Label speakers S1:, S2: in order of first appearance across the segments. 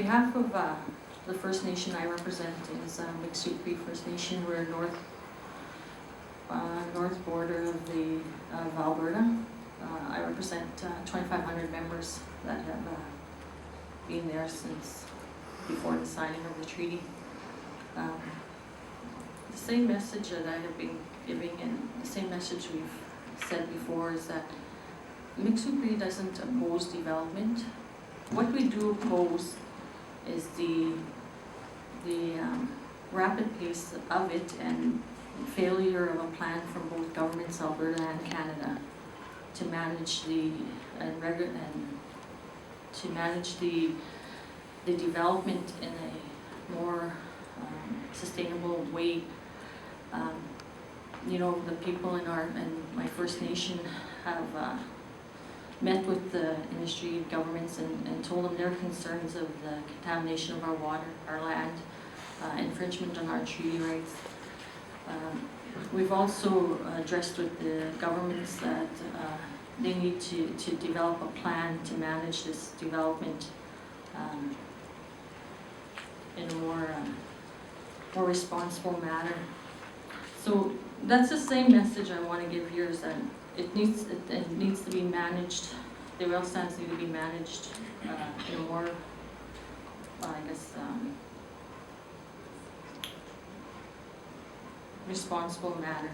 S1: behalf of the First Nation I represent is Miksuk Cree First Nation. We're north border of Alberta. I represent 2,500 members that have been there since before the signing of the treaty. The same message that I have been giving, and the same message we've said before, is that Miksuk Cree doesn't oppose development. What we do oppose is the rapid pace of it and failure of a plan from both governments, Alberta and Canada, to manage the development in a more sustainable way. The people in my First Nation have met with the industry governments and told them their concerns of the contamination of our water, our land, infringement on our treaty rights. We've also addressed with the governments that they need to develop a plan to manage this development in a more responsible manner. So that's the same message I want to give here, is that it needs to be managed. The oil sands need to be managed in a more, responsible manner,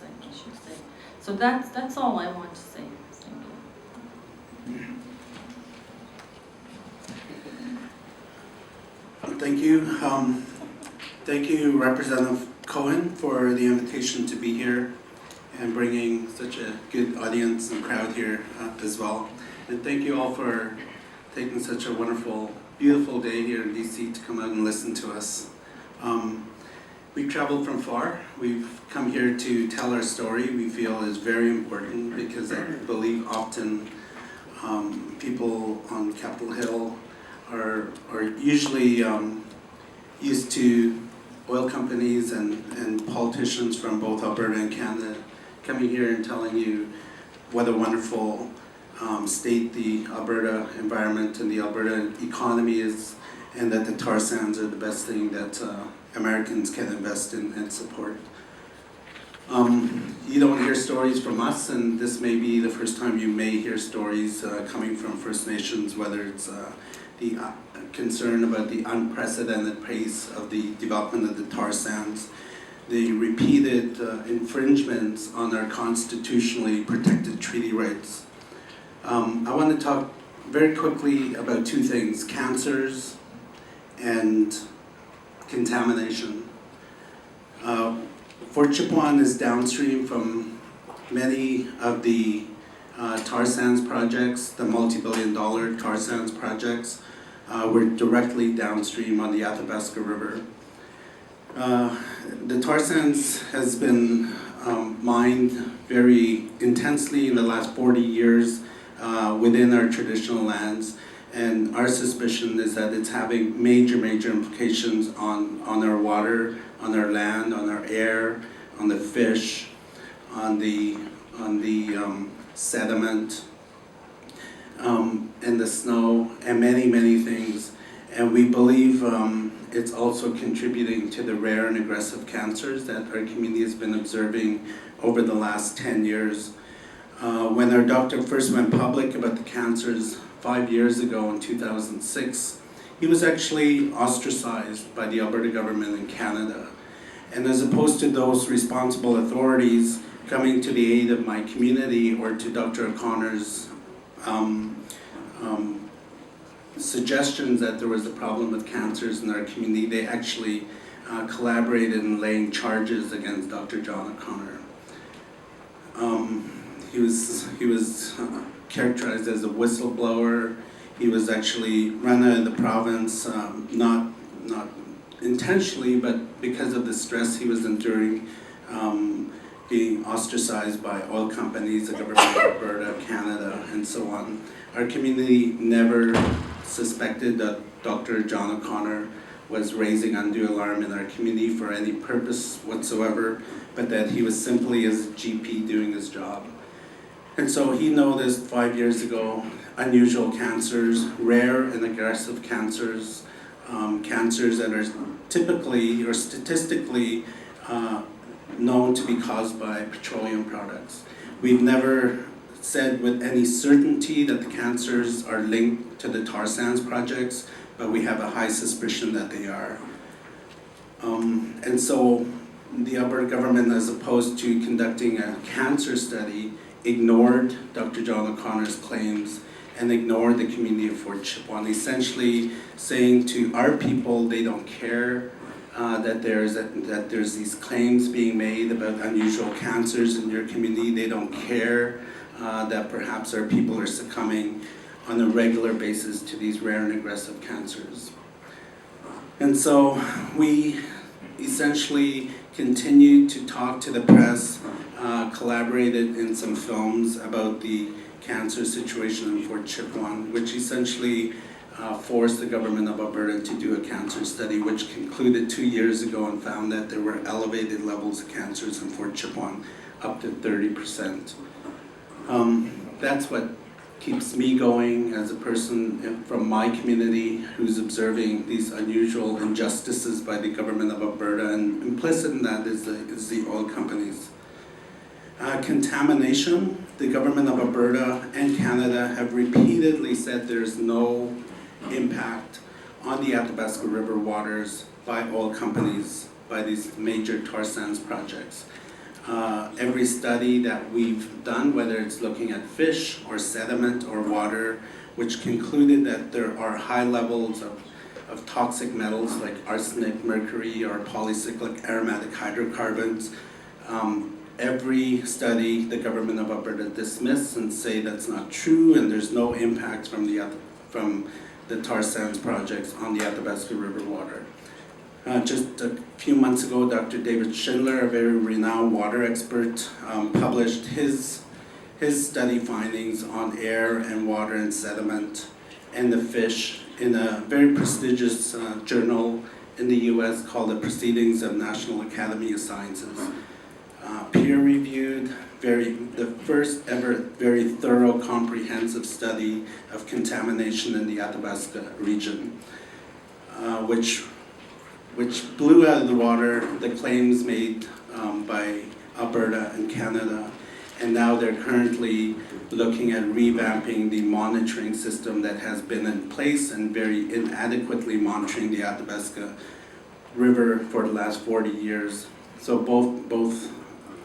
S1: I should say. So that's all I want to say. Thank you.
S2: Thank you. Thank you, Representative Cohen, for the invitation to be here and bringing such a good audience and crowd here as well. And thank you all for taking such a wonderful, beautiful day here in DC to come out and listen to us. We've traveled from far. We've come here to tell our story. We feel is very important because I believe often people on Capitol Hill are usually used to oil companies and politicians from both Alberta and Canada coming here and telling you what a wonderful state the Alberta environment and the Alberta economy is, and that the tar sands are the best thing that Americans can invest in and support. You don't hear stories from us, and this may be the first time you may hear stories coming from First Nations, whether it's the concern about the unprecedented pace of the development of the tar sands, the repeated infringements on our constitutionally protected treaty rights. I want to talk very quickly about two things: cancers and contamination. Fort Chipewyan is downstream from many of the tar sands projects, the multi-billion-dollar tar sands projects. We're directly downstream on the Athabasca River. The tar sands has been mined very intensely in the last 40 years within our traditional lands, and our suspicion is that it's having major implications on our water, on our land, on our air, on the fish, on the sediment, and the snow, and many things. And we believe it's also contributing to the rare and aggressive cancers that our community has been observing over the last 10 years. When our doctor first went public about the cancers 5 years ago in 2006, he was actually ostracized by the Alberta government in Canada. And as opposed to those responsible authorities coming to the aid of my community or to Dr. O'Connor's suggestions that there was a problem with cancers in our community, they actually collaborated in laying charges against Dr. John O'Connor. He was characterized as a whistleblower. He was actually run out of the province, not intentionally, but because of the stress he was enduring, being ostracized by oil companies, the government of Alberta, Canada, and so on. Our community never suspected that Dr. John O'Connor was raising undue alarm in our community for any purpose whatsoever, but that he was simply as a GP doing his job. And so he noticed 5 years ago unusual cancers, rare and aggressive cancers, cancers that are typically or statistically known to be caused by petroleum products. We've never said with any certainty that the cancers are linked to the tar sands projects, but we have a high suspicion that they are. And so the Alberta government, as opposed to conducting a cancer study, ignored Dr. John O'Connor's claims and ignored the community of Fort Chipewyan, essentially saying to our people they don't care that there's these claims being made about unusual cancers in your community. They don't care that perhaps our people are succumbing on a regular basis to these rare and aggressive cancers. And so we essentially continued to talk to the press, collaborated in some films about the cancer situation in Fort Chipewyan, which essentially forced the government of Alberta to do a cancer study, which concluded 2 years ago and found that there were elevated levels of cancers in Fort Chipewyan, up to 30%. That's what keeps me going as a person from my community who's observing these unusual injustices by the government of Alberta, and implicit in that is the oil companies. Contamination, the government of Alberta and Canada have repeatedly said there's no impact on the Athabasca River waters by oil companies, by these major tar sands projects. Every study that we've done, whether it's looking at fish or sediment or water, which concluded that there are high levels of toxic metals like arsenic, mercury, or polycyclic aromatic hydrocarbons, every study the government of Alberta dismissed and say that's not true and there's no impact from the tar sands projects on the Athabasca River water. Just a few months ago, Dr. David Schindler, a very renowned water expert, published his study findings on air and water and sediment and the fish in a very prestigious journal in the US called the Proceedings of National Academy of Sciences. Peer-reviewed, the first ever very thorough, comprehensive study of contamination in the Athabasca region, which blew out of the water the claims made by Alberta and Canada, and now they're currently looking at revamping the monitoring system that has been in place and very inadequately monitoring the Athabasca River for the last 40 years. So both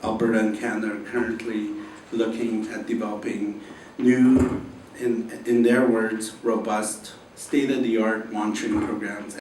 S2: Alberta and Canada are currently looking at developing new, in their words, robust, state-of-the-art monitoring programs